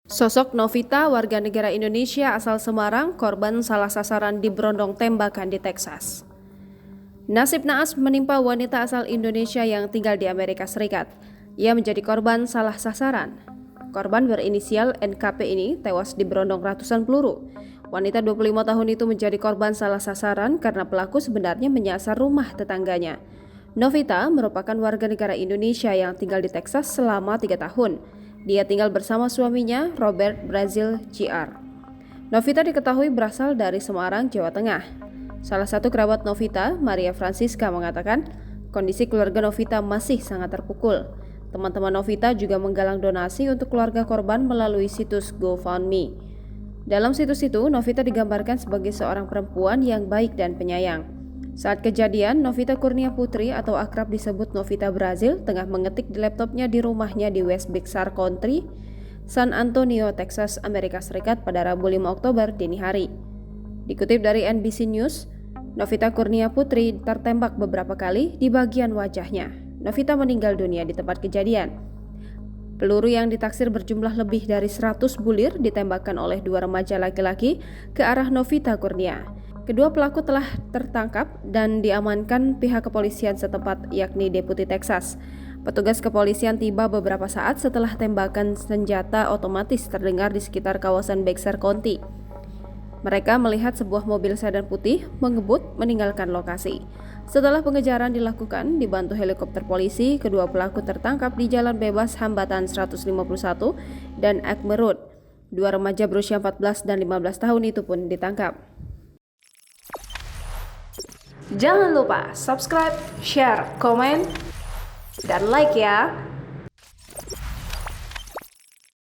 Sosok Novita, warga negara Indonesia asal Semarang, korban salah sasaran di berondong tembakan di Texas. Nasib naas menimpa wanita asal Indonesia yang tinggal di Amerika Serikat. Ia menjadi korban salah sasaran. Korban berinisial NKP ini tewas di berondong ratusan peluru. Wanita 25 tahun itu menjadi korban salah sasaran karena pelaku sebenarnya menyasar rumah tetangganya. Novita merupakan warga negara Indonesia yang tinggal di Texas selama 3 tahun. Dia tinggal bersama suaminya, Robert Brazil Jr. Novita diketahui berasal dari Semarang, Jawa Tengah. Salah satu kerabat Novita, Maria Francisca, mengatakan kondisi keluarga Novita masih sangat terpukul. Teman-teman Novita juga menggalang donasi untuk keluarga korban melalui situs GoFundMe. Dalam situs itu, Novita digambarkan sebagai seorang perempuan yang baik dan penyayang. Saat kejadian, Novita Kurnia Putri atau akrab disebut Novita Brazil tengah mengetik di laptopnya di rumahnya di West Bexar County, San Antonio, Texas, Amerika Serikat pada Rabu 5 Oktober dini hari. Dikutip dari NBC News, Novita Kurnia Putri tertembak beberapa kali di bagian wajahnya. Novita meninggal dunia di tempat kejadian. Peluru yang ditaksir berjumlah lebih dari 100 bulir ditembakkan oleh dua remaja laki-laki ke arah Novita Kurnia. Kedua pelaku telah tertangkap dan diamankan pihak kepolisian setempat, yakni Deputi Texas. Petugas kepolisian tiba beberapa saat setelah tembakan senjata otomatis terdengar di sekitar kawasan Bexar County. Mereka melihat sebuah mobil sedan putih mengebut meninggalkan lokasi. Setelah pengejaran dilakukan dibantu helikopter polisi, kedua pelaku tertangkap di Jalan Bebas Hambatan 151 dan Acme Road. Dua remaja berusia 14 dan 15 tahun itu pun ditangkap. Jangan lupa subscribe, share, komen, dan like ya!